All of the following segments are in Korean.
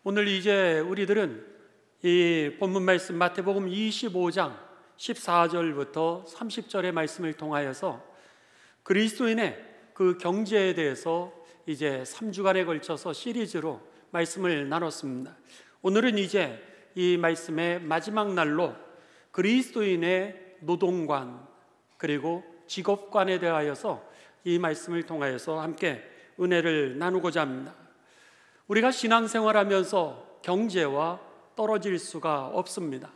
오늘 이제 우리들은 이 본문 말씀 마태복음 25장 14절부터 30절의 말씀을 통하여서 그리스도인의 그 경제에 대해서 이제 3주간에 걸쳐서 시리즈로 말씀을 나눴습니다. 오늘은 이제 이 말씀의 마지막 날로 그리스도인의 노동관 그리고 직업관에 대하여서 이 말씀을 통하여서 함께 은혜를 나누고자 합니다. 우리가 신앙생활하면서 경제와 떨어질 수가 없습니다.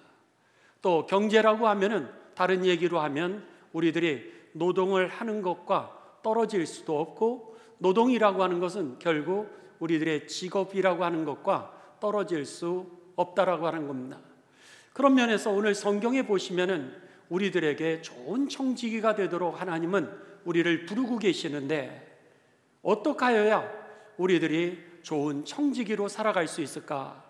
또 경제라고 하면은 다른 얘기로 하면 우리들이 노동을 하는 것과 떨어질 수도 없고, 노동이라고 하는 것은 결국 우리들의 직업이라고 하는 것과 떨어질 수 없다라고 하는 겁니다. 그런 면에서 오늘 성경에 보시면은 우리들에게 좋은 청지기가 되도록 하나님은 우리를 부르고 계시는데, 어떻게 하여야 우리들이 좋은 청지기로 살아갈 수 있을까?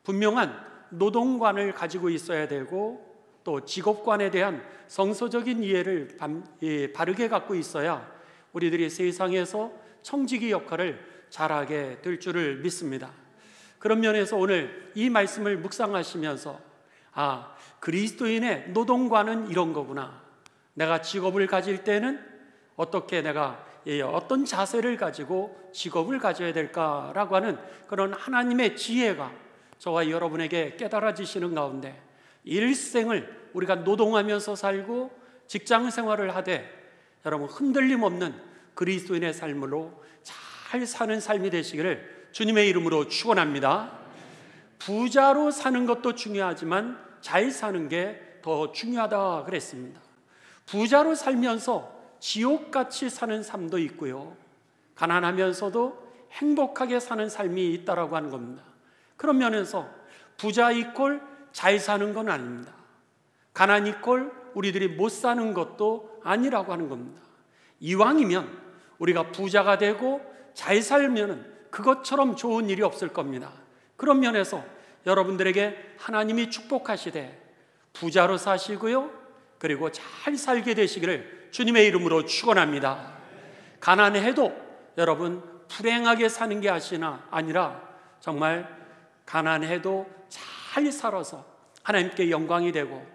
분명한 노동관을 가지고 있어야 되고, 또 직업관에 대한 성서적인 이해를 바르게 갖고 있어야 우리들이 세상에서 청지기 역할을 잘하게 될 줄을 믿습니다. 그런 면에서 오늘 이 말씀을 묵상하시면서 그리스도인의 노동관은 이런 거구나, 내가 직업을 가질 때는 어떻게 내가 어떤 자세를 가지고 직업을 가져야 될까라고 하는 그런 하나님의 지혜가 저와 여러분에게 깨달아지시는 가운데, 일생을 우리가 노동하면서 살고 직장 생활을 하되 여러분 흔들림 없는 그리스도인의 삶으로 잘 사는 삶이 되시기를 주님의 이름으로 축원합니다. 부자로 사는 것도 중요하지만 잘 사는 게 더 중요하다 그랬습니다. 부자로 살면서 지옥같이 사는 삶도 있고요, 가난하면서도 행복하게 사는 삶이 있다라고 하는 겁니다. 그런 면에서 부자 이꼴 잘 사는 건 아닙니다. 가난 이꼴 우리들이 못 사는 것도 아니라고 하는 겁니다. 이왕이면 우리가 부자가 되고 잘 살면 그것처럼 좋은 일이 없을 겁니다. 그런 면에서 여러분들에게 하나님이 축복하시되 부자로 사시고요, 그리고 잘 살게 되시기를 주님의 이름으로 축원합니다. 가난해도 여러분 불행하게 사는 게 아니라 정말 가난해도 잘 살아서 하나님께 영광이 되고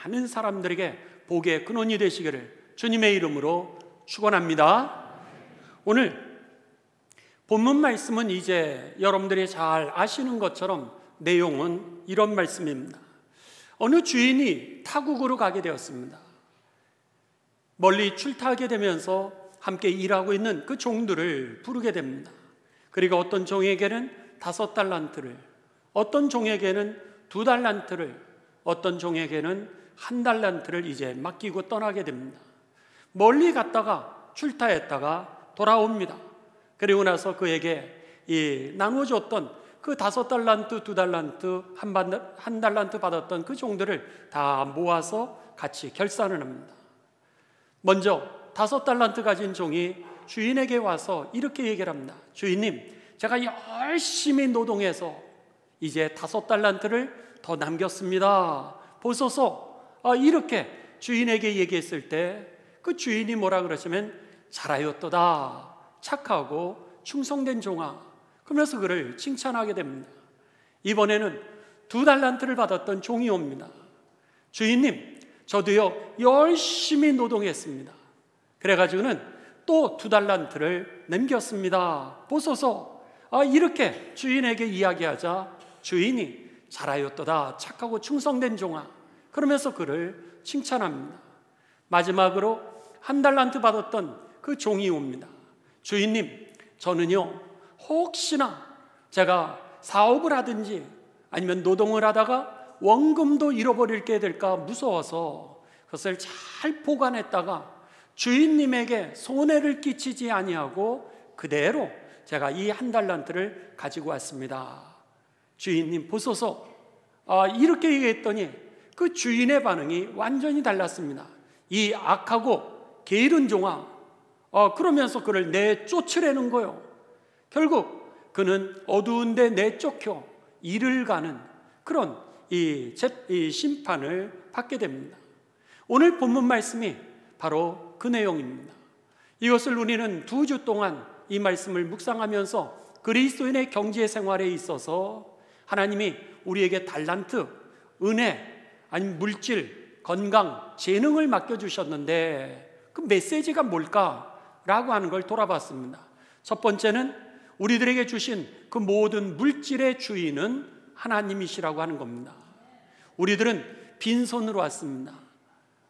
많은 사람들에게 복의 근원이 되시기를 주님의 이름으로 축원합니다. 오늘 본문 말씀은 이제 여러분들이 잘 아시는 것처럼 내용은 이런 말씀입니다. 어느 주인이 타국으로 가게 되었습니다. 멀리 출타하게 되면서 함께 일하고 있는 그 종들을 부르게 됩니다. 그리고 어떤 종에게는 5달란트를, 어떤 종에게는 2달란트를, 어떤 종에게는 1달란트를 이제 맡기고 떠나게 됩니다. 멀리 갔다가 출타했다가 돌아옵니다. 그리고 나서 그에게 나눠줬던 그 5달란트, 2달란트, 1달란트 받았던 그 종들을 다 모아서 같이 결산을 합니다. 먼저 5달란트 가진 종이 주인에게 와서 이렇게 얘기를 합니다. 주인님, 제가 열심히 노동해서 이제 5달란트를 더 남겼습니다. 보소서. 이렇게 주인에게 얘기했을 때 그 주인이 뭐라 그러시면, 잘하였도다, 착하고 충성된 종아, 그러면서 그를 칭찬하게 됩니다. 이번에는 2달란트를 받았던 종이 옵니다. 주인님, 저도요 열심히 노동했습니다. 그래가지고는 또 2달란트를 남겼습니다. 보소서. 이렇게 주인에게 이야기하자 주인이 잘하였도다, 착하고 충성된 종아, 그러면서 그를 칭찬합니다. 마지막으로 1달란트 받았던 그 종이 옵니다. 주인님, 저는요 혹시나 제가 사업을 하든지 아니면 노동을 하다가 원금도 잃어버리게 될까 무서워서 그것을 잘 보관했다가 주인님에게 손해를 끼치지 아니하고 그대로 제가 이 1달란트를 가지고 왔습니다. 주인님 보소서. 이렇게 얘기했더니 그 주인의 반응이 완전히 달랐습니다. 이 악하고 게으른 종아, 그러면서 그를 내쫓으려는 거요. 결국 그는 어두운 데 내쫓겨 일을 가는 그런 이 심판을 받게 됩니다. 오늘 본문 말씀이 바로 그 내용입니다. 이것을 우리는 2주 동안 이 말씀을 묵상하면서 그리스도인의 경제 생활에 있어서 하나님이 우리에게 달란트, 은혜, 아니면 물질, 건강, 재능을 맡겨주셨는데 그 메시지가 뭘까라고 하는 걸 돌아봤습니다. 첫 번째는 우리들에게 주신 그 모든 물질의 주인은 하나님이시라고 하는 겁니다. 우리들은 빈손으로 왔습니다.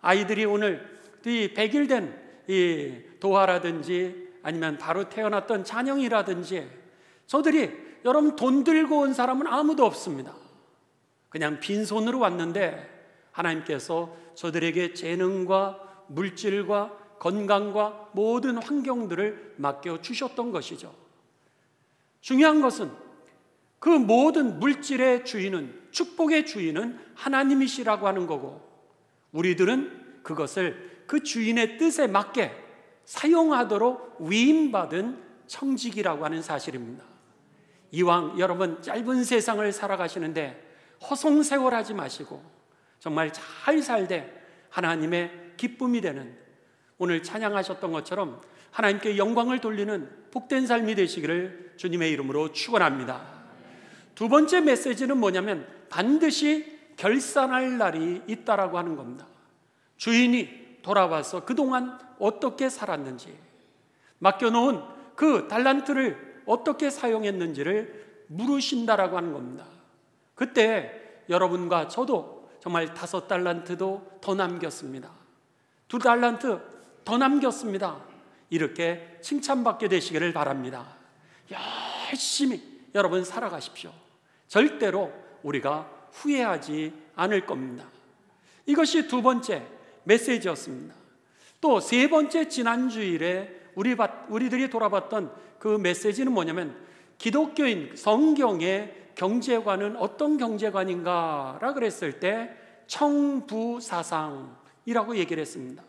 아이들이 오늘 이 100일 된 이 도화라든지 아니면 바로 태어났던 잔영이라든지 저들이 여러분 돈 들고 온 사람은 아무도 없습니다. 그냥 빈손으로 왔는데 하나님께서 저들에게 재능과 물질과 건강과 모든 환경들을 맡겨주셨던 것이죠. 중요한 것은 그 모든 물질의 주인은, 축복의 주인은 하나님이시라고 하는 거고, 우리들은 그것을 그 주인의 뜻에 맞게 사용하도록 위임받은 청직이라고 하는 사실입니다. 이왕 여러분 짧은 세상을 살아가시는데 허송세월하지 마시고 정말 잘 살되 하나님의 기쁨이 되는, 오늘 찬양하셨던 것처럼 하나님께 영광을 돌리는 복된 삶이 되시기를 주님의 이름으로 축원합니다. 두 번째 메시지는 뭐냐면 반드시 결산할 날이 있다라고 하는 겁니다. 주인이 돌아와서 그동안 어떻게 살았는지, 맡겨놓은 그 달란트를 어떻게 사용했는지를 물으신다라고 하는 겁니다. 그때 여러분과 저도 정말 5달란트도 더 남겼습니다, 2달란트 더 남겼습니다, 이렇게 칭찬받게 되시기를 바랍니다. 열심히 여러분 살아가십시오. 절대로 우리가 후회하지 않을 겁니다. 이것이 두 번째 메시지였습니다. 또 세 번째 지난주일에 우리들이 돌아봤던 그 메시지는 뭐냐면 기독교인 성경의 경제관은 어떤 경제관인가라 그랬을 때 청부사상이라고 얘기를 했습니다.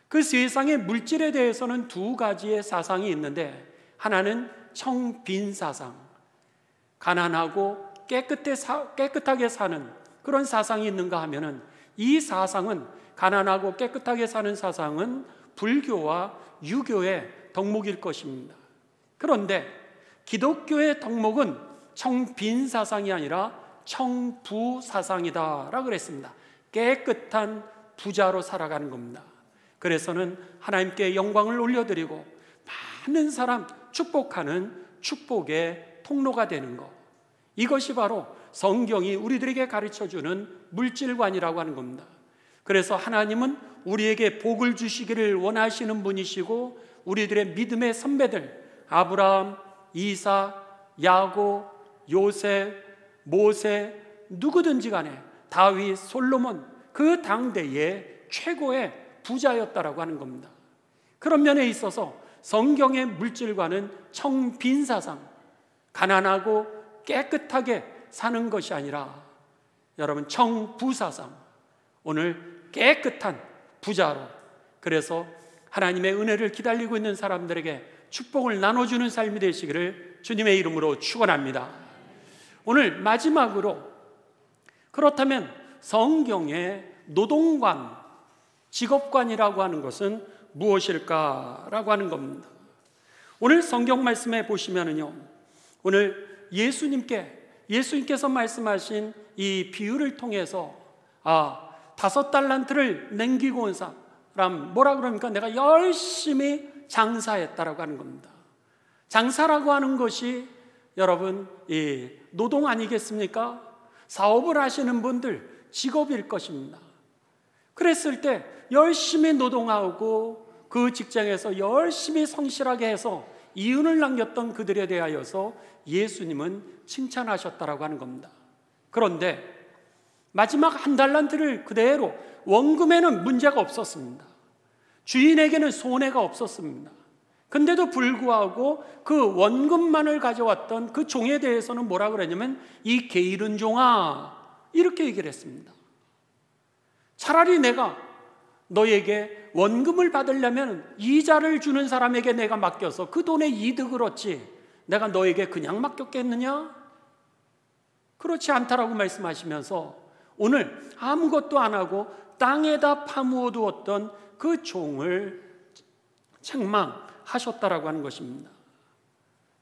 그 세상의 물질에 대해서는 두 가지의 사상이 있는데, 하나는 청빈사상, 가난하고 깨끗하게 사는 그런 사상이 있는가 하면은, 이 사상은, 가난하고 깨끗하게 사는 사상은 불교와 유교의 덕목일 것입니다. 그런데 기독교의 덕목은 청빈사상이 아니라 청부사상이다라고 그랬습니다. 깨끗한 부자로 살아가는 겁니다. 그래서는 하나님께 영광을 올려드리고 많은 사람 축복하는 축복의 통로가 되는 것, 이것이 바로 성경이 우리들에게 가르쳐주는 물질관이라고 하는 겁니다. 그래서 하나님은 우리에게 복을 주시기를 원하시는 분이시고, 우리들의 믿음의 선배들 아브라함, 이삭, 야곱, 요셉, 모세, 누구든지 간에 다윗, 솔로몬, 그 당대의 최고의 부자였다라고 하는 겁니다. 그런 면에 있어서 성경의 물질관은 청빈사상, 가난하고 깨끗하게 사는 것이 아니라 여러분 청부사상, 오늘 깨끗한 부자로, 그래서 하나님의 은혜를 기다리고 있는 사람들에게 축복을 나눠주는 삶이 되시기를 주님의 이름으로 축원합니다. 오늘 마지막으로, 그렇다면 성경의 노동관, 직업관이라고 하는 것은 무엇일까라고 하는 겁니다. 오늘 성경 말씀에 보시면은요, 오늘 예수님께서 말씀하신 이 비유를 통해서 5달란트를 남기고 온 사람, 뭐라 그럽니까? 내가 열심히 장사했다라고 하는 겁니다. 장사라고 하는 것이 여러분 이 노동 아니겠습니까? 사업을 하시는 분들 직업일 것입니다. 그랬을 때 열심히 노동하고 그 직장에서 열심히 성실하게 해서 이윤을 남겼던 그들에 대하여서 예수님은 칭찬하셨다라고 하는 겁니다. 그런데 마지막 1달란트를 그대로, 원금에는 문제가 없었습니다. 주인에게는 손해가 없었습니다. 근데도 불구하고 그 원금만을 가져왔던 그 종에 대해서는 뭐라 그랬냐면 이 게으른 종아, 이렇게 얘기를 했습니다. 차라리 내가 너에게 원금을 받으려면 이자를 주는 사람에게 내가 맡겨서 그 돈의 이득을 얻지, 내가 너에게 그냥 맡겼겠느냐? 그렇지 않다라고 말씀하시면서 오늘 아무것도 안 하고 땅에다 파묻어 두었던 그 종을 책망하셨다라고 하는 것입니다.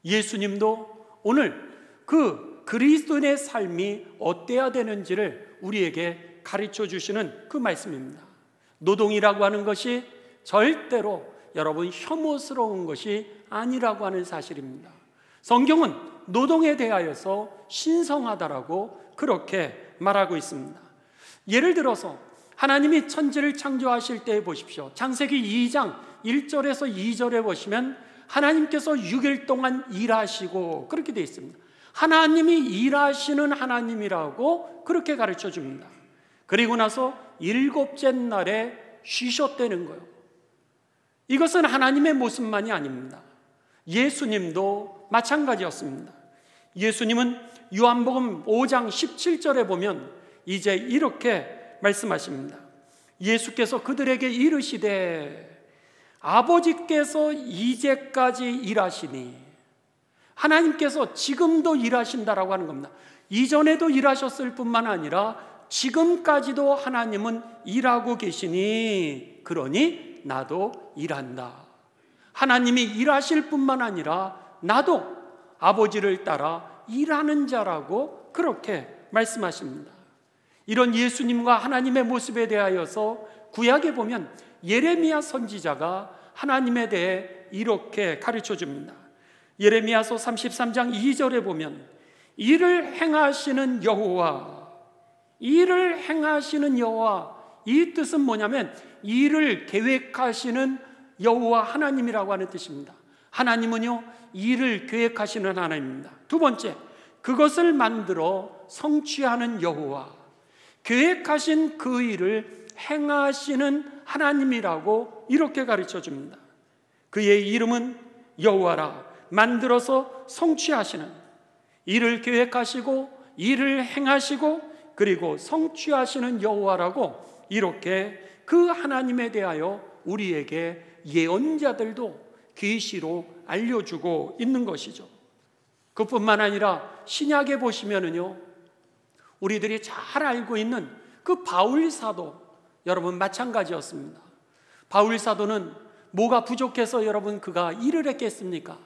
예수님도 오늘 그 그리스도인의 삶이 어때야 되는지를 우리에게 가르쳐 주시는 그 말씀입니다. 노동이라고 하는 것이 절대로 여러분 혐오스러운 것이 아니라고 하는 사실입니다. 성경은 노동에 대하여서 신성하다라고 그렇게 말하고 있습니다. 예를 들어서 하나님이 천지를 창조하실 때 보십시오. 창세기 2장 1절에서 2절에 보시면 하나님께서 6일 동안 일하시고 그렇게 되어 있습니다. 하나님이 일하시는 하나님이라고 그렇게 가르쳐 줍니다. 그리고 나서 7째 날에 쉬셨다는 거예요. 이것은 하나님의 모습만이 아닙니다. 예수님도 마찬가지였습니다. 예수님은 요한복음 5장 17절에 보면 이제 이렇게 말씀하십니다. 예수께서 그들에게 이르시되 아버지께서 이제까지 일하시니, 하나님께서 지금도 일하신다라고 하는 겁니다. 이전에도 일하셨을 뿐만 아니라 지금까지도 하나님은 일하고 계시니 그러니 나도 일한다. 하나님이 일하실 뿐만 아니라 나도 아버지를 따라 일하는 자라고 그렇게 말씀하십니다. 이런 예수님과 하나님의 모습에 대하여서 구약에 보면 예레미야 선지자가 하나님에 대해 이렇게 가르쳐 줍니다. 예레미야서 33장 2절에 보면 일을 행하시는 여호와, 일을 행하시는 여호와, 이 뜻은 뭐냐면 일을 계획하시는 여호와 하나님이라고 하는 뜻입니다. 하나님은요 일을 계획하시는 하나님입니다. 두 번째, 그것을 만들어 성취하는 여호와, 계획하신 그 일을 행하시는 하나님이라고 이렇게 가르쳐 줍니다. 그의 이름은 여호와라, 만들어서 성취하시는, 일을 계획하시고 일을 행하시고 그리고 성취하시는 여호와라고 이렇게 그 하나님에 대하여 우리에게 예언자들도 계시로 알려주고 있는 것이죠. 그뿐만 아니라 신약에 보시면은요, 우리들이 잘 알고 있는 그 바울 사도, 여러분 마찬가지였습니다. 바울 사도는 뭐가 부족해서 여러분 그가 일을 했겠습니까?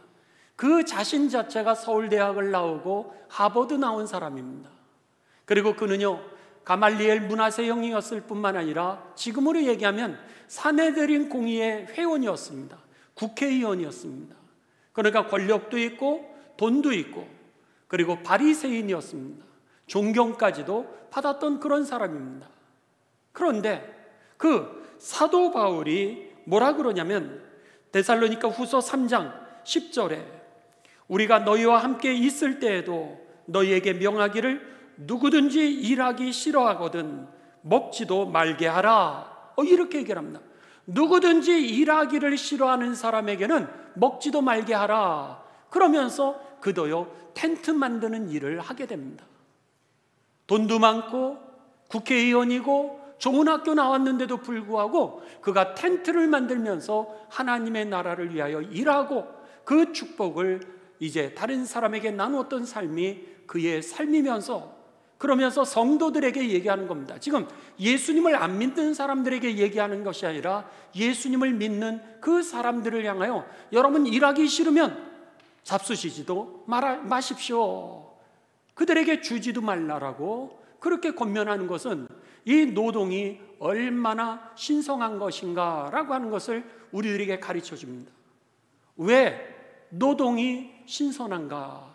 그 자신 자체가 서울대학을 나오고 하버드 나온 사람입니다. 그리고 그는요 가말리엘 문화세형이었을 뿐만 아니라 지금으로 얘기하면 사내들인 공의회 회원이었습니다. 국회의원이었습니다. 그러니까 권력도 있고 돈도 있고 그리고 바리새인이었습니다. 존경까지도 받았던 그런 사람입니다. 그런데 그 사도 바울이 뭐라 그러냐면 데살로니가 후서 3장 10절에 우리가 너희와 함께 있을 때에도 너희에게 명하기를 누구든지 일하기 싫어하거든 먹지도 말게 하라, 이렇게 얘기를 합니다. 누구든지 일하기를 싫어하는 사람에게는 먹지도 말게 하라. 그러면서 그도요 텐트 만드는 일을 하게 됩니다. 돈도 많고 국회의원이고 좋은 학교 나왔는데도 불구하고 그가 텐트를 만들면서 하나님의 나라를 위하여 일하고 그 축복을 이제 다른 사람에게 나누었던 삶이 그의 삶이면서, 그러면서 성도들에게 얘기하는 겁니다. 지금 예수님을 안 믿는 사람들에게 얘기하는 것이 아니라 예수님을 믿는 그 사람들을 향하여 여러분 일하기 싫으면 잡수시지도 마십시오. 그들에게 주지도 말라라고 그렇게 권면하는 것은 이 노동이 얼마나 신성한 것인가라고 하는 것을 우리들에게 가르쳐 줍니다. 왜 노동이 신선한가?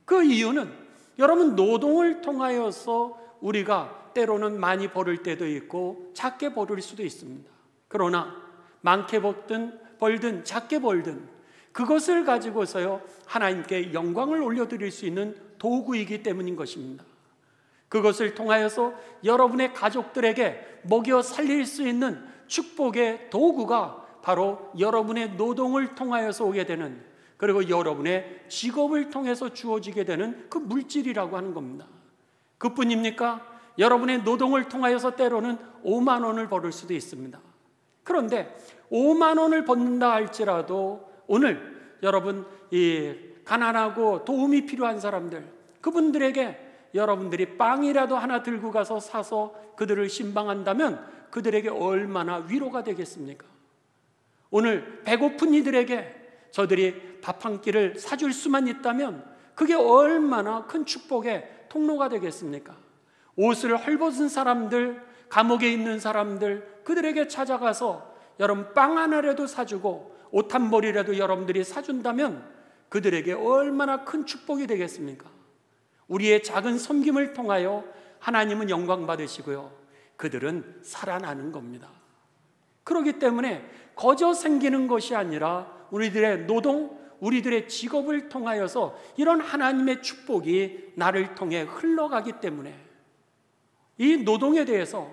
그 이유는 여러분 노동을 통하여서 우리가 때로는 많이 벌을 때도 있고 작게 벌을 수도 있습니다. 그러나 많게 벌든 작게 벌든 그것을 가지고서요 하나님께 영광을 올려드릴 수 있는 도구이기 때문인 것입니다. 그것을 통하여서 여러분의 가족들에게 먹여 살릴 수 있는 축복의 도구가 바로 여러분의 노동을 통하여서 오게 되는, 그리고 여러분의 직업을 통해서 주어지게 되는 그 물질이라고 하는 겁니다. 그뿐입니까? 여러분의 노동을 통하여서 때로는 5만 원을 벌을 수도 있습니다. 그런데 5만 원을 벌는다 할지라도 오늘 여러분 이 가난하고 도움이 필요한 사람들, 그분들에게 여러분들이 빵이라도 하나 들고 가서 사서 그들을 신방한다면 그들에게 얼마나 위로가 되겠습니까? 오늘 배고픈 이들에게 저들이 밥 한 끼를 사줄 수만 있다면 그게 얼마나 큰 축복의 통로가 되겠습니까? 옷을 헐벗은 사람들, 감옥에 있는 사람들, 그들에게 찾아가서 여러분 빵 하나라도 사주고 옷 한 벌이라도 여러분들이 사준다면 그들에게 얼마나 큰 축복이 되겠습니까? 우리의 작은 섬김을 통하여 하나님은 영광 받으시고요, 그들은 살아나는 겁니다. 그렇기 때문에 거저 생기는 것이 아니라 우리들의 노동, 우리들의 직업을 통하여서 이런 하나님의 축복이 나를 통해 흘러가기 때문에 이 노동에 대해서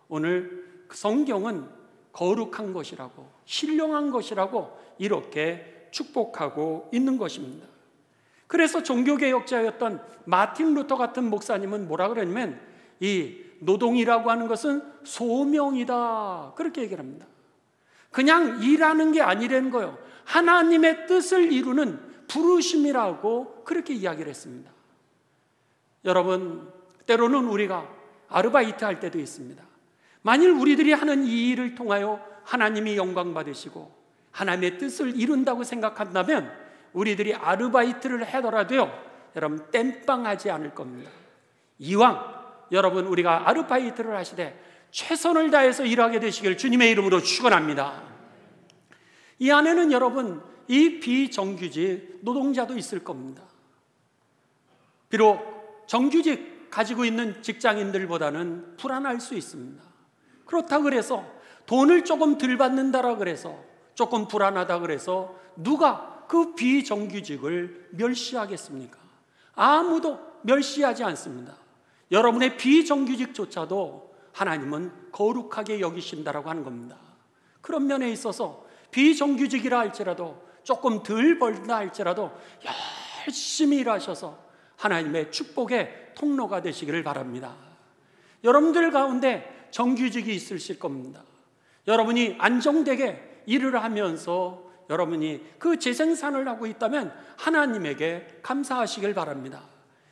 오늘 성경은 거룩한 것이라고, 신령한 것이라고 이렇게 축복하고 있는 것입니다. 그래서 종교개혁자였던 마틴 루터 같은 목사님은 뭐라 그러냐면 이 노동이라고 하는 것은 소명이다, 그렇게 얘기를 합니다. 그냥 일하는 게 아니라는 거예요. 하나님의 뜻을 이루는 부르심이라고 그렇게 이야기를 했습니다. 여러분, 때로는 우리가 아르바이트 할 때도 있습니다. 만일 우리들이 하는 이 일을 통하여 하나님이 영광 받으시고 하나님의 뜻을 이룬다고 생각한다면 우리들이 아르바이트를 하더라도요, 여러분 땜빵하지 않을 겁니다. 이왕 여러분 우리가 아르바이트를 하시되 최선을 다해서 일하게 되시길 주님의 이름으로 축원합니다. 이 안에는 여러분 이 비정규직 노동자도 있을 겁니다. 비록 정규직 가지고 있는 직장인들보다는 불안할 수 있습니다. 그렇다고 그래서 돈을 조금 덜 받는다라 그래서 조금 불안하다 그래서 누가 그 비정규직을 멸시하겠습니까? 아무도 멸시하지 않습니다. 여러분의 비정규직조차도 하나님은 거룩하게 여기신다라고 하는 겁니다. 그런 면에 있어서 비정규직이라 할지라도 조금 덜 벌다 할지라도 열심히 일하셔서 하나님의 축복의 통로가 되시기를 바랍니다. 여러분들 가운데 정규직이 있으실 겁니다. 여러분이 안정되게 일을 하면서 여러분이 그 재생산을 하고 있다면 하나님에게 감사하시길 바랍니다.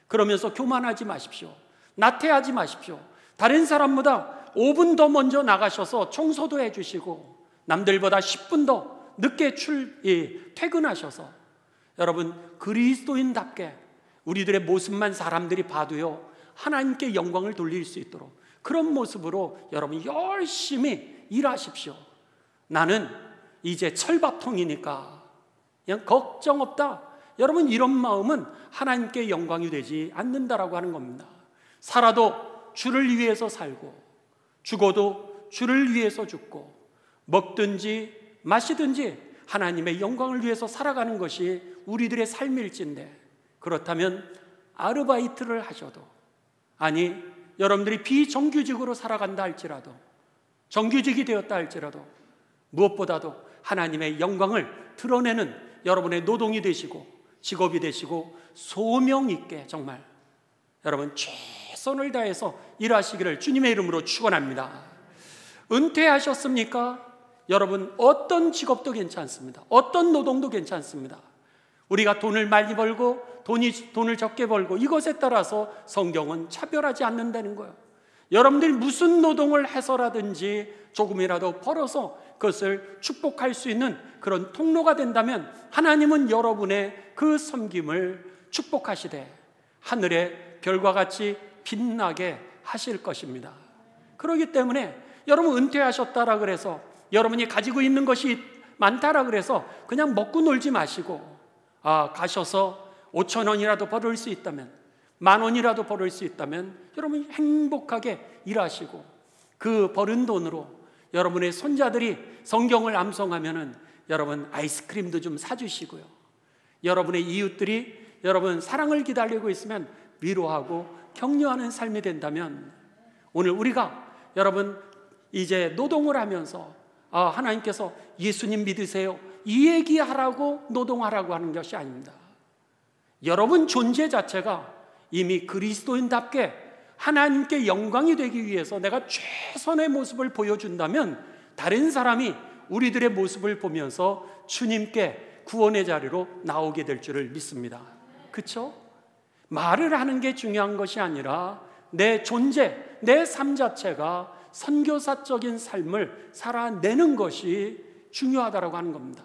그러면서 교만하지 마십시오. 나태하지 마십시오. 다른 사람보다 5분 더 먼저 나가셔서 청소도 해주시고 남들보다 10분 더 늦게 퇴근하셔서 여러분 그리스도인답게 우리들의 모습만 사람들이 봐도요 하나님께 영광을 돌릴 수 있도록 그런 모습으로 여러분 열심히 일하십시오. 나는 이제 철밥통이니까 그냥 걱정 없다. 여러분 이런 마음은 하나님께 영광이 되지 않는다라고 하는 겁니다. 살아도 주를 위해서 살고 죽어도 주를 위해서 죽고 먹든지 마시든지 하나님의 영광을 위해서 살아가는 것이 우리들의 삶일진데, 그렇다면 아르바이트를 하셔도, 아니 여러분들이 비정규직으로 살아간다 할지라도, 정규직이 되었다 할지라도 무엇보다도 하나님의 영광을 드러내는 여러분의 노동이 되시고 직업이 되시고 소명 있게 정말 여러분 최선을 다해서 일하시기를 주님의 이름으로 축원합니다. 은퇴하셨습니까? 여러분 어떤 직업도 괜찮습니다. 어떤 노동도 괜찮습니다. 우리가 돈을 많이 벌고 돈을 적게 벌고 이것에 따라서 성경은 차별하지 않는다는 거예요. 여러분들이 무슨 노동을 해서라든지 조금이라도 벌어서 그것을 축복할 수 있는 그런 통로가 된다면 하나님은 여러분의 그 섬김을 축복하시되 하늘의 별과 같이 빛나게 하실 것입니다. 그렇기 때문에 여러분 은퇴하셨다라 그래서 여러분이 가지고 있는 것이 많다라 그래서 그냥 먹고 놀지 마시고 가셔서 5,000원이라도 벌을 수 있다면 10,000원이라도 벌을 수 있다면 여러분 행복하게 일하시고 그 벌은 돈으로 여러분의 손자들이 성경을 암송하면은 여러분 아이스크림도 좀 사주시고요. 여러분의 이웃들이 여러분 사랑을 기다리고 있으면 위로하고 격려하는 삶이 된다면 오늘 우리가 여러분 이제 노동을 하면서 하나님께서 예수님 믿으세요 이 얘기하라고 노동하라고 하는 것이 아닙니다. 여러분 존재 자체가 이미 그리스도인답게 하나님께 영광이 되기 위해서 내가 최선의 모습을 보여준다면 다른 사람이 우리들의 모습을 보면서 주님께 구원의 자리로 나오게 될 줄을 믿습니다. 그렇죠? 말을 하는 게 중요한 것이 아니라 내 존재, 내 삶 자체가 선교사적인 삶을 살아내는 것이 중요하다고 하는 겁니다.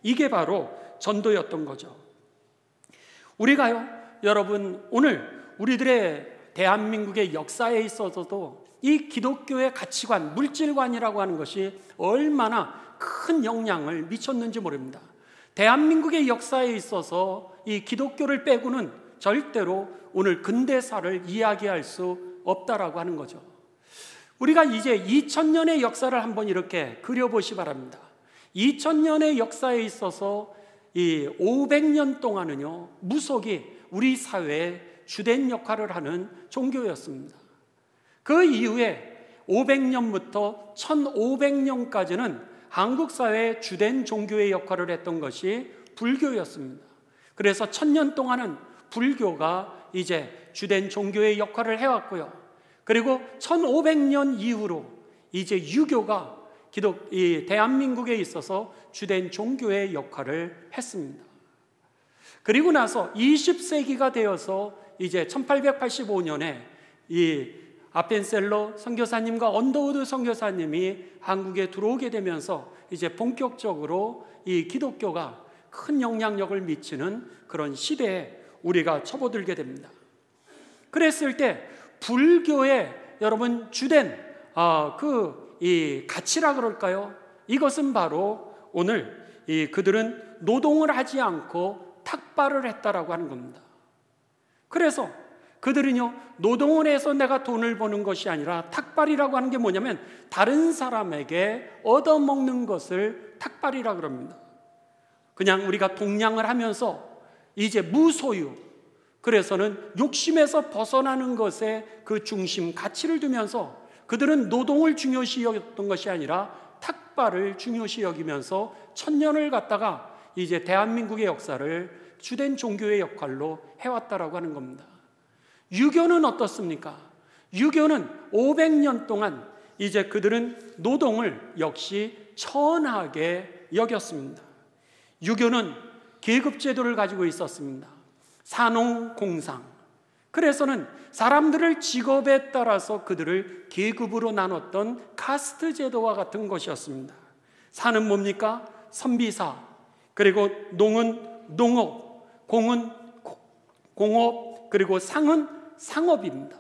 이게 바로 전도였던 거죠. 우리가요, 여러분, 오늘 우리들의 대한민국의 역사에 있어서도 이 기독교의 가치관, 물질관이라고 하는 것이 얼마나 큰 영향을 미쳤는지 모릅니다. 대한민국의 역사에 있어서 이 기독교를 빼고는 절대로 오늘 근대사를 이야기할 수 없다라고 하는 거죠. 우리가 이제 2000년의 역사를 한번 이렇게 그려보시 바랍니다. 2000년의 역사에 있어서 이 500년 동안은요, 무속이 우리 사회에 주된 역할을 하는 종교였습니다. 그 이후에 500년부터 1500년까지는 한국 사회의 주된 종교의 역할을 했던 것이 불교였습니다. 그래서 1000년 동안은 불교가 이제 주된 종교의 역할을 해왔고요. 그리고 1500년 이후로 이제 유교가 이 대한민국에 있어서 주된 종교의 역할을 했습니다. 그리고 나서 20세기가 되어서 이제 1885년에 이 아펜셀러 선교사님과 언더우드 선교사님이 한국에 들어오게 되면서 이제 본격적으로 이 기독교가 큰 영향력을 미치는 그런 시대에 우리가 접어들게 됩니다. 그랬을 때 불교의 여러분 주된 이 가치라 그럴까요? 이것은 바로 오늘 그들은 노동을 하지 않고 탁발을 했다라고 하는 겁니다. 그래서 그들은요, 노동을 해서 내가 돈을 버는 것이 아니라 탁발이라고 하는 게 뭐냐면 다른 사람에게 얻어먹는 것을 탁발이라 그럽니다. 그냥 우리가 동냥을 하면서 이제 무소유, 그래서는 욕심에서 벗어나는 것에 그 중심, 가치를 두면서 그들은 노동을 중요시 여겼던 것이 아니라 탁발을 중요시 여기면서 1000년을 갖다가 이제 대한민국의 역사를 주된 종교의 역할로 해왔다라고 하는 겁니다. 유교는 어떻습니까? 유교는 500년 동안 이제 그들은 노동을 역시 천하게 여겼습니다. 유교는 계급제도를 가지고 있었습니다. 산농공상. 그래서는 사람들을 직업에 따라서 그들을 계급으로 나눴던 카스트 제도와 같은 것이었습니다. 산은 뭡니까? 선비사. 그리고 농은 농업, 공은 공업, 그리고 상은 상업입니다.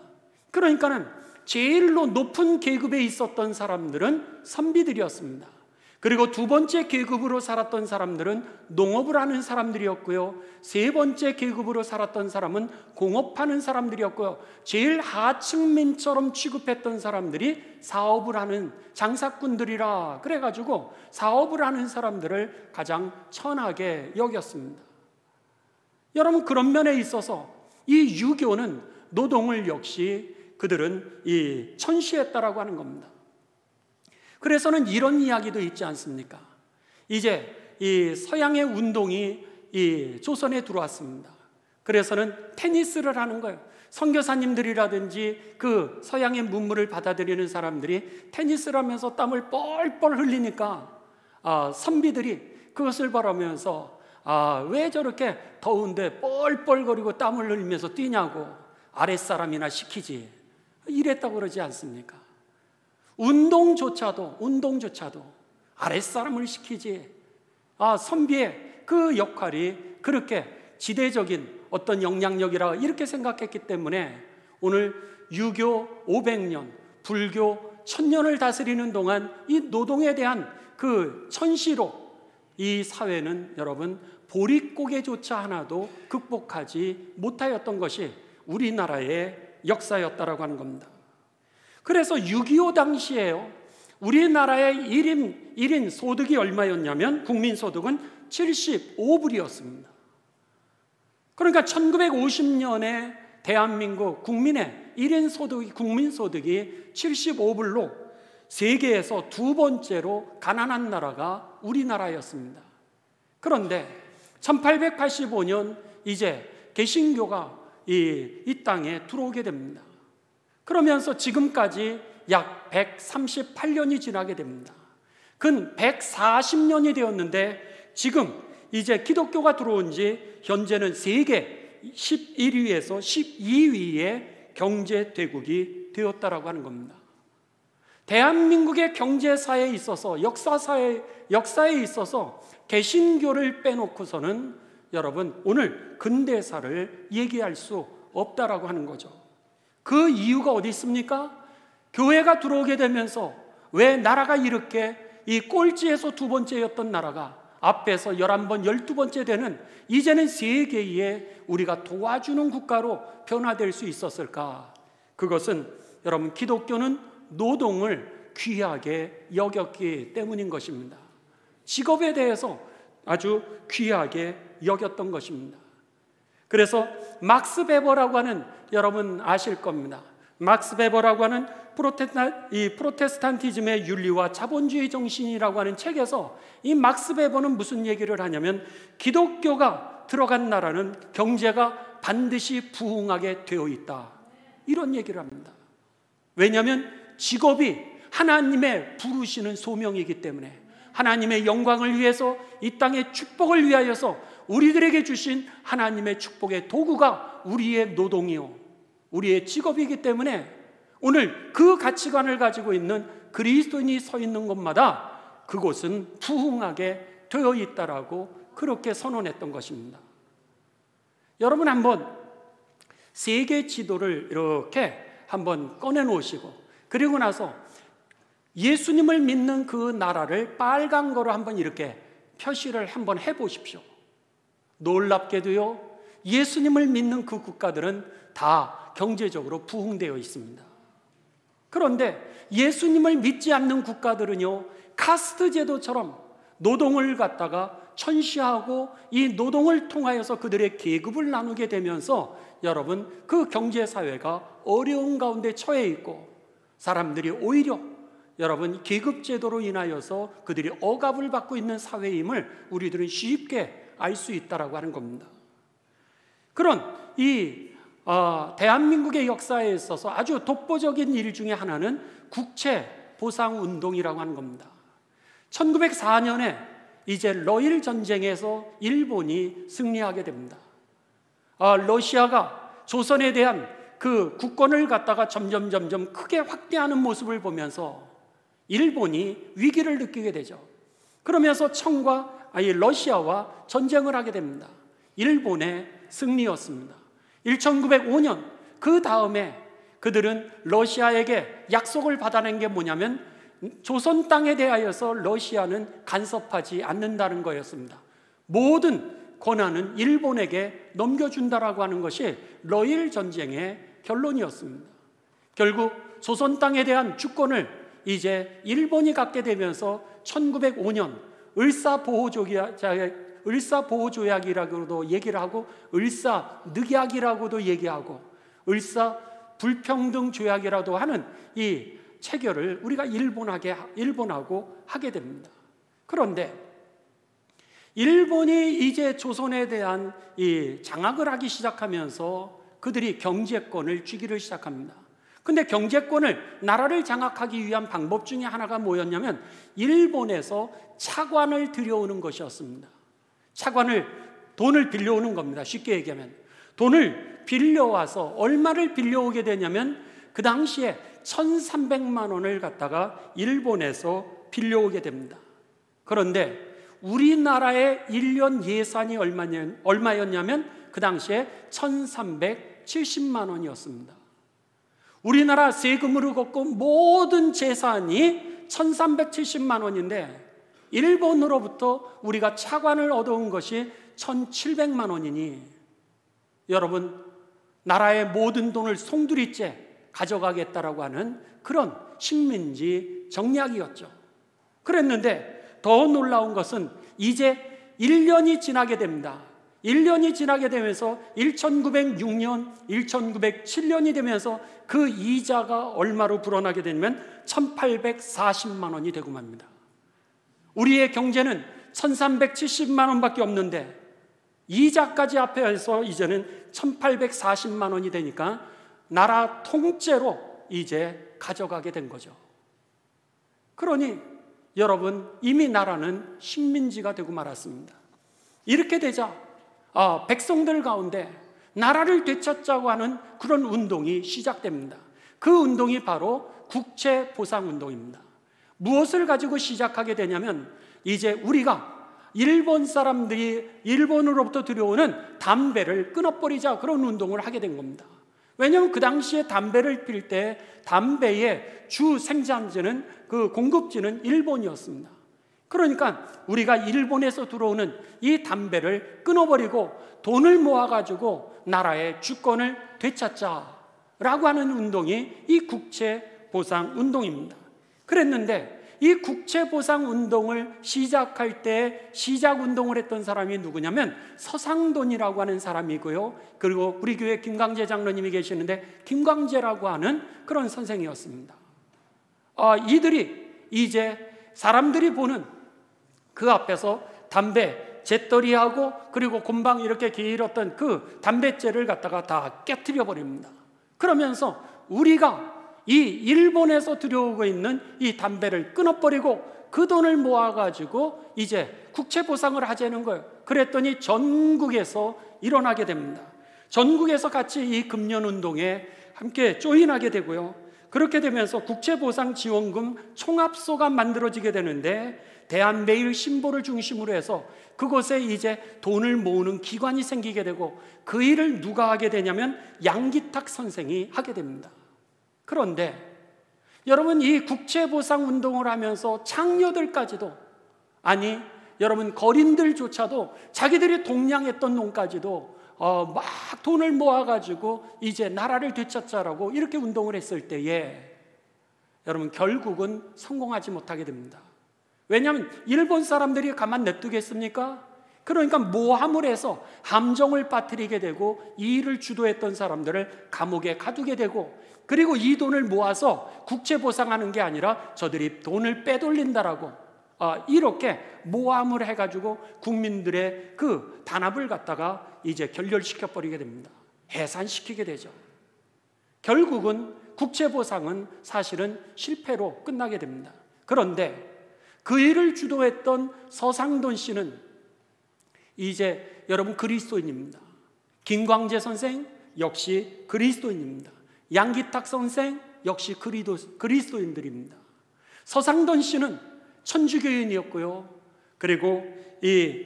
그러니까는 제일 높은 계급에 있었던 사람들은 선비들이었습니다. 그리고 두 번째 계급으로 살았던 사람들은 농업을 하는 사람들이었고요. 세 번째 계급으로 살았던 사람은 공업하는 사람들이었고요. 제일 하층민처럼 취급했던 사람들이 사업을 하는 장사꾼들이라 그래가지고 사업을 하는 사람들을 가장 천하게 여겼습니다. 여러분, 그런 면에 있어서 이 유교는 노동을 역시 그들은 천시했다라고 하는 겁니다. 그래서는 이런 이야기도 있지 않습니까? 이제 이 서양의 운동이 이 조선에 들어왔습니다. 그래서는 테니스를 하는 거예요. 선교사님들이라든지 그 서양의 문물을 받아들이는 사람들이 테니스를 하면서 땀을 뻘뻘 흘리니까 선비들이 그것을 바라면서 왜 저렇게 더운데 뻘뻘거리고 땀을 흘리면서 뛰냐고, 아랫사람이나 시키지, 이랬다고 그러지 않습니까? 운동조차도 아랫사람을 시키지. 선비의 그 역할이 그렇게 지대적인 어떤 영향력이라 이렇게 생각했기 때문에 오늘 유교 500년, 불교 1000년을 다스리는 동안 이 노동에 대한 그 천시로 이 사회는 여러분 보릿고개조차 하나도 극복하지 못하였던 것이 우리나라의 역사였다라고 하는 겁니다. 그래서 6.25 당시에요, 우리나라의 1인 소득이 얼마였냐면 국민소득은 75불이었습니다. 그러니까 1950년에 대한민국 국민의 1인 소득이, 국민소득이 75불로 세계에서 두 번째로 가난한 나라가 우리나라였습니다. 그런데 1885년 이제 개신교가 이 땅에 들어오게 됩니다. 그러면서 지금까지 약 138년이 지나게 됩니다. 근 140년이 되었는데 지금 이제 기독교가 들어온 지 현재는 세계 11위에서 12위의 경제 대국이 되었다라고 하는 겁니다. 대한민국의 경제사에 있어서 역사에 있어서 개신교를 빼놓고서는 여러분 오늘 근대사를 얘기할 수 없다라고 하는 거죠. 그 이유가 어디 있습니까? 교회가 들어오게 되면서 왜 나라가 이렇게 이 꼴찌에서 두 번째였던 나라가 앞에서 11번, 12번째 되는 이제는 세계에 우리가 도와주는 국가로 변화될 수 있었을까? 그것은 여러분 기독교는 노동을 귀하게 여겼기 때문인 것입니다. 직업에 대해서 아주 귀하게 여겼던 것입니다. 그래서 막스 베버라고 하는, 여러분 아실 겁니다. 막스 베버라고 하는 프로테스탄티즘의 윤리와 자본주의 정신이라고 하는 책에서 이 막스 베버는 무슨 얘기를 하냐면 기독교가 들어간 나라는 경제가 반드시 부흥하게 되어 있다, 이런 얘기를 합니다. 왜냐하면 직업이 하나님의 부르시는 소명이기 때문에, 하나님의 영광을 위해서 이 땅의 축복을 위하여서 우리들에게 주신 하나님의 축복의 도구가 우리의 노동이요, 우리의 직업이기 때문에 오늘 그 가치관을 가지고 있는 그리스도인이 서 있는 곳마다 그곳은 부흥하게 되어 있다라고 그렇게 선언했던 것입니다. 여러분 한번 세계 지도를 이렇게 한번 꺼내 놓으시고, 그리고 나서 예수님을 믿는 그 나라를 빨간 거로 한번 이렇게 표시를 한번 해보십시오. 놀랍게도요, 예수님을 믿는 그 국가들은 다 경제적으로 부흥되어 있습니다. 그런데 예수님을 믿지 않는 국가들은요, 카스트 제도처럼 노동을 갖다가 천시하고 이 노동을 통하여서 그들의 계급을 나누게 되면서 여러분 그 경제사회가 어려운 가운데 처해 있고, 사람들이 오히려 여러분 계급제도로 인하여서 그들이 억압을 받고 있는 사회임을 우리들은 쉽게 알 수 있다라고 하는 겁니다. 그런 이 대한민국의 역사에 있어서 아주 독보적인 일 중에 하나는 국채보상운동이라고 하는 겁니다. 1904년에 이제 러일 전쟁에서 일본이 승리하게 됩니다. 러시아가 조선에 대한 그 국권을 갖다가 점점 크게 확대하는 모습을 보면서 일본이 위기를 느끼게 되죠. 그러면서 러시아와 전쟁을 하게 됩니다. 일본의 승리였습니다. 1905년 그 다음에 그들은 러시아에게 약속을 받아낸 게 뭐냐면 조선 땅에 대하여서 러시아는 간섭하지 않는다는 거였습니다. 모든 권한은 일본에게 넘겨준다라고 하는 것이 러일 전쟁의 결론이었습니다. 결국 조선 땅에 대한 주권을 이제 일본이 갖게 되면서 1905년 을사보호조약이라고도 얘기를 하고 을사늑약이라고도 얘기하고 을사불평등조약이라도 하는 이 체결을 우리가 일본하고 하게 됩니다. 그런데 일본이 이제 조선에 대한 이 장악을 하기 시작하면서 그들이 경제권을 쥐기를 시작합니다. 근데 경제권을, 나라를 장악하기 위한 방법 중에 하나가 뭐였냐면 일본에서 차관을 들여오는 것이었습니다. 돈을 빌려오는 겁니다. 쉽게 얘기하면 돈을 빌려와서 얼마를 빌려오게 되냐면 그 당시에 1,300만 원을 갖다가 일본에서 빌려오게 됩니다. 그런데 우리나라의 1년 예산이 얼마였냐면 그 당시에 1,370만 원이었습니다. 우리나라 세금으로 걷고 모든 재산이 1,370만 원인데 일본으로부터 우리가 차관을 얻어온 것이 1,700만 원이니 여러분 나라의 모든 돈을 송두리째 가져가겠다라고 하는 그런 식민지 정략이었죠. 그랬는데 더 놀라운 것은 이제 1년이 지나게 됩니다. 1년이 지나게 되면서 1906년, 1907년이 되면서 그 이자가 얼마로 불어나게 되면 1,840만 원이 되고 맙니다. 우리의 경제는 1,370만 원밖에 없는데 이자까지 합해서 이제는 1,840만 원이 되니까 나라 통째로 이제 가져가게 된 거죠. 그러니 여러분 이미 나라는 식민지가 되고 말았습니다. 이렇게 되자 백성들 가운데 나라를 되찾자고 하는 그런 운동이 시작됩니다. 그 운동이 바로 국채 보상 운동입니다. 무엇을 가지고 시작하게 되냐면 이제 우리가 일본 사람들이 일본으로부터 들여오는 담배를 끊어버리자, 그런 운동을 하게 된 겁니다. 왜냐하면 그 당시에 담배를 필 때 담배의 주 생산지는, 그 공급지는 일본이었습니다. 그러니까 우리가 일본에서 들어오는 이 담배를 끊어버리고 돈을 모아가지고 나라의 주권을 되찾자라고 하는 운동이 이 국채 보상 운동입니다. 그랬는데 이 국채 보상 운동을 시작할 때 시작 운동을 했던 사람이 누구냐면 서상돈이라고 하는 사람이고요. 그리고 우리 교회 김광재 장로님이 계시는데 김광재라고 하는 그런 선생이었습니다. 이들이 이제 사람들이 보는 그 앞에서 담배 재떨이하고 그리고 곰방 이렇게 길었던 그 담뱃재를 갖다가 다 깨트려 버립니다. 그러면서 우리가 이 일본에서 들여오고 있는 이 담배를 끊어버리고 그 돈을 모아가지고 이제 국채 보상을 하자는 거예요. 그랬더니 전국에서 일어나게 됩니다. 전국에서 같이 이 금년운동에 함께 조인하게 되고요. 그렇게 되면서 국채보상지원금 총합소가 만들어지게 되는데 대한매일신보를 중심으로 해서 그곳에 이제 돈을 모으는 기관이 생기게 되고 그 일을 누가 하게 되냐면 양기탁 선생이 하게 됩니다. 그런데 여러분, 이 국채보상 운동을 하면서 창녀들까지도, 아니 여러분 거린들조차도 자기들이 동냥했던 놈까지도 막 돈을 모아가지고 이제 나라를 되찾자라고 이렇게 운동을 했을 때에 여러분 결국은 성공하지 못하게 됩니다. 왜냐하면 일본 사람들이 가만 냅두겠습니까? 그러니까 모함을 해서 함정을 빠뜨리게 되고 이 일을 주도했던 사람들을 감옥에 가두게 되고, 그리고 이 돈을 모아서 국채 보상하는 게 아니라 저들이 돈을 빼돌린다라고 이렇게 모함을 해가지고 국민들의 그 단합을 갖다가 이제 결렬시켜 버리게 됩니다. 해산시키게 되죠. 결국은 국채 보상은 사실은 실패로 끝나게 됩니다. 그런데 그 일을 주도했던 서상돈 씨는 이제 여러분 그리스도인입니다. 김광재 선생 역시 그리스도인입니다. 양기탁 선생 역시 그리스도인들입니다. 서상돈 씨는 천주교인이었고요. 그리고 이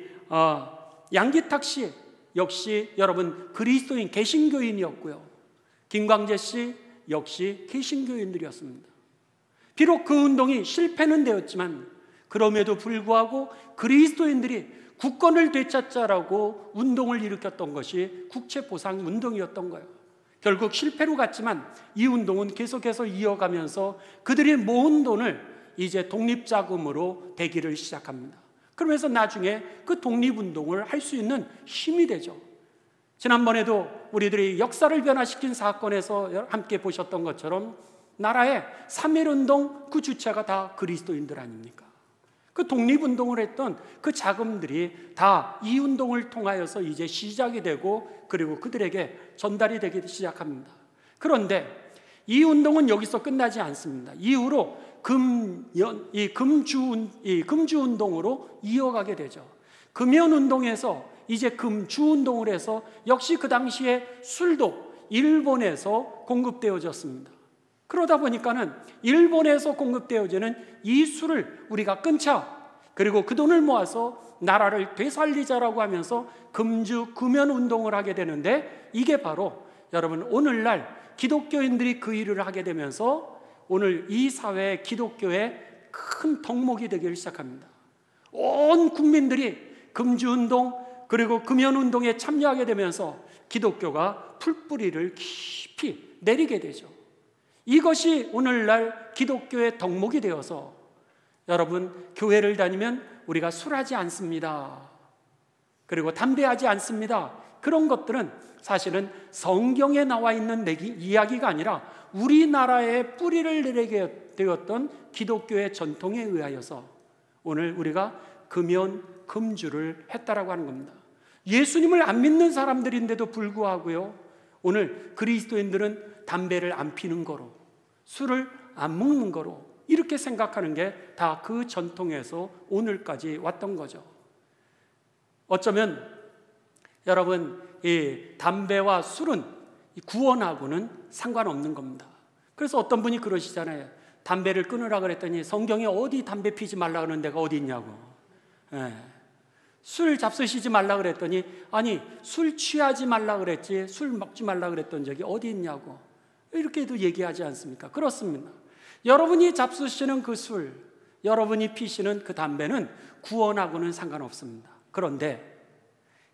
양기탁 씨 역시 여러분 그리스도인 개신교인이었고요. 김광재 씨 역시 개신교인들이었습니다. 비록 그 운동이 실패는 되었지만 그럼에도 불구하고 그리스도인들이 국권을 되찾자라고 운동을 일으켰던 것이 국채보상 운동이었던 거예요. 결국 실패로 갔지만 이 운동은 계속해서 이어가면서 그들이 모은 돈을 이제 독립자금으로 대기를 시작합니다. 그러면서 나중에 그 독립운동을 할 수 있는 힘이 되죠. 지난번에도 우리들이 역사를 변화시킨 사건에서 함께 보셨던 것처럼 나라의 3.1운동 그 주체가 다 그리스도인들 아닙니까? 그 독립운동을 했던 그 자금들이 다 이 운동을 통하여서 이제 시작이 되고 그리고 그들에게 전달이 되기 시작합니다. 그런데 이 운동은 여기서 끝나지 않습니다. 이후로 금주운동으로 이어가게 되죠. 금연운동에서 이제 금주운동을 해서 역시 그 당시에 술도 일본에서 공급되어졌습니다. 그러다 보니까는 일본에서 공급되어지는 이 술을 우리가 끊자, 그리고 그 돈을 모아서 나라를 되살리자라고 하면서 금연운동을 하게 되는데, 이게 바로 여러분 오늘날 기독교인들이 그 일을 하게 되면서 오늘 이 사회의 기독교의 큰 덕목이 되기를 시작합니다. 온 국민들이 금주운동 그리고 금연운동에 참여하게 되면서 기독교가 풀뿌리를 깊이 내리게 되죠. 이것이 오늘날 기독교의 덕목이 되어서 여러분 교회를 다니면 우리가 술하지 않습니다, 그리고 담배하지 않습니다, 그런 것들은 사실은 성경에 나와 있는 이야기가 아니라 우리나라의 뿌리를 내리게 되었던 기독교의 전통에 의하여서 오늘 우리가 금연, 금주를 했다라고 하는 겁니다. 예수님을 안 믿는 사람들인데도 불구하고요, 오늘 그리스도인들은 담배를 안 피는 거로, 술을 안 먹는 거로 이렇게 생각하는 게 다 그 전통에서 오늘까지 왔던 거죠. 어쩌면 여러분 이 담배와 술은 구원하고는 상관없는 겁니다. 그래서 어떤 분이 그러시잖아요. 담배를 끊으라 그랬더니 성경에 어디 담배 피지 말라 그러는 데가 어디 있냐고. 술 잡수시지 말라 그랬더니 아니 술 취하지 말라 그랬지 술 먹지 말라 그랬던 적이 어디 있냐고. 이렇게도 얘기하지 않습니까? 그렇습니다. 여러분이 잡수시는 그 술, 여러분이 피시는 그 담배는 구원하고는 상관없습니다. 그런데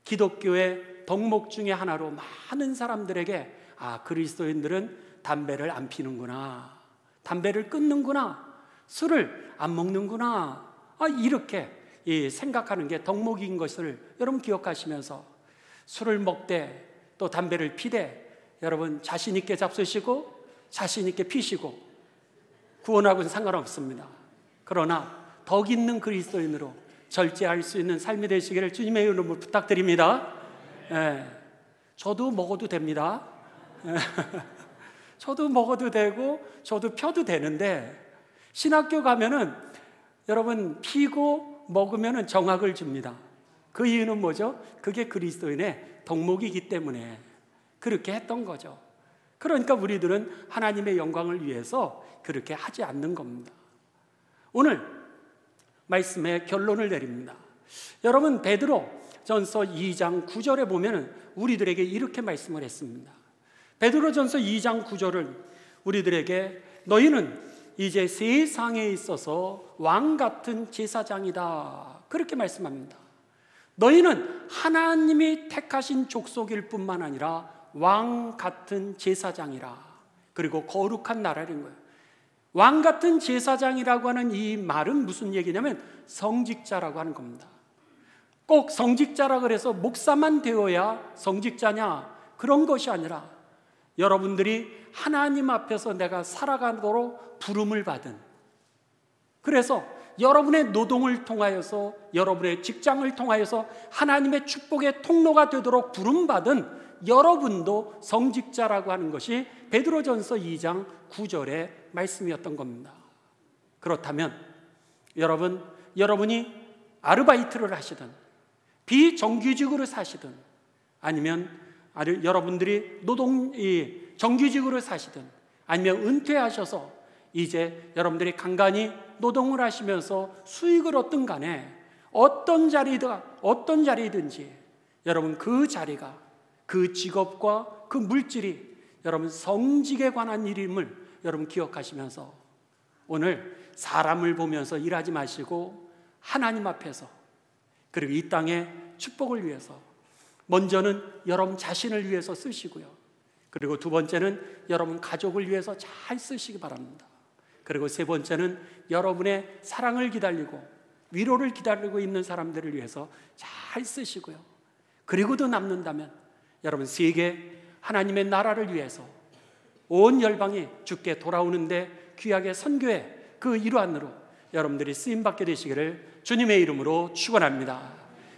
기독교의 덕목 중에 하나로 많은 사람들에게 그리스도인들은 담배를 안 피는구나, 담배를 끊는구나, 술을 안 먹는구나, 이렇게 생각하는 게 덕목인 것을 여러분 기억하시면서 술을 먹되 또 담배를 피되 여러분 자신 있게 잡수시고 자신 있게 피시고 구원하고는 상관없습니다. 그러나 덕 있는 그리스도인으로 절제할 수 있는 삶이 되시기를 주님의 이름으로 부탁드립니다. 저도 먹어도 됩니다. 저도 먹어도 되고 저도 펴도 되는데 신학교 가면은 여러분 피고 먹으면은 정학을 줍니다. 그 이유는 뭐죠? 그게 그리스도인의 덕목이기 때문에 그렇게 했던 거죠. 그러니까 우리들은 하나님의 영광을 위해서 그렇게 하지 않는 겁니다. 오늘 말씀의 결론을 내립니다. 여러분 베드로 전서 2장 9절에 보면 우리들에게 이렇게 말씀을 했습니다. 베드로 전서 2장 9절은 우리들에게 너희는 이제 세상에 있어서 왕 같은 제사장이다 그렇게 말씀합니다. 너희는 하나님이 택하신 족속일 뿐만 아니라 왕 같은 제사장이라, 그리고 거룩한 나라인 거예요. 왕 같은 제사장이라고 하는 이 말은 무슨 얘기냐면 성직자라고 하는 겁니다. 꼭 성직자라 그래서 목사만 되어야 성직자냐 그런 것이 아니라 여러분들이 하나님 앞에서 내가 살아가도록 부름을 받은, 그래서 여러분의 노동을 통하여서 여러분의 직장을 통하여서 하나님의 축복의 통로가 되도록 부름받은 여러분도 성직자라고 하는 것이 베드로전서 2장 9절의 말씀이었던 겁니다. 그렇다면 여러분이 아르바이트를 하시든 비정규직으로 사시든 아니면 여러분들이 정규직으로 사시든 아니면 은퇴하셔서 이제 여러분들이 간간히 노동을 하시면서 수익을 얻든 간에 어떤 자리든지 여러분 그 자리가, 그 직업과 그 물질이 여러분 성직에 관한 일임을 여러분 기억하시면서 오늘 사람을 보면서 일하지 마시고 하나님 앞에서, 그리고 이 땅의 축복을 위해서 먼저는 여러분 자신을 위해서 쓰시고요, 그리고 두 번째는 여러분 가족을 위해서 잘 쓰시기 바랍니다. 그리고 세 번째는 여러분의 사랑을 기다리고 위로를 기다리고 있는 사람들을 위해서 잘 쓰시고요, 그리고도 남는다면 여러분 세계 하나님의 나라를 위해서 온 열방이 주께 돌아오는데 귀하게 선교의 그 일환으로 여러분들이 쓰임받게 되시기를 주님의 이름으로 축원합니다.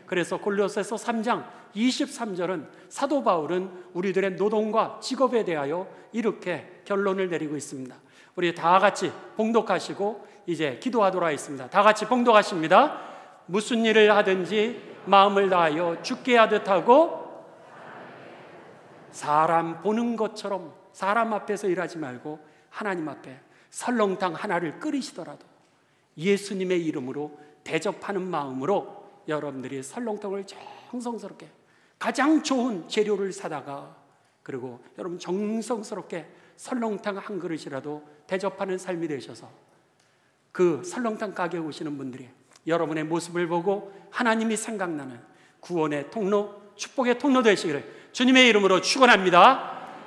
그래서 골로새서 3장 23절은 사도 바울은 우리들의 노동과 직업에 대하여 이렇게 결론을 내리고 있습니다. 우리 다 같이 봉독하시고 이제 기도하도록 하겠습니다. 다 같이 봉독하십니다. 무슨 일을 하든지 마음을 다하여 주께 하듯 하고, 사람 보는 것처럼 사람 앞에서 일하지 말고 하나님 앞에 설렁탕 하나를 끓이시더라도 예수님의 이름으로 대접하는 마음으로 여러분들이 설렁탕을 정성스럽게 가장 좋은 재료를 사다가, 그리고 여러분 정성스럽게 설렁탕 한 그릇이라도 대접하는 삶이 되셔서 그 설렁탕 가게에 오시는 분들이 여러분의 모습을 보고 하나님이 생각나는 구원의 통로, 축복의 통로 되시기를 주님의 이름으로 축원합니다.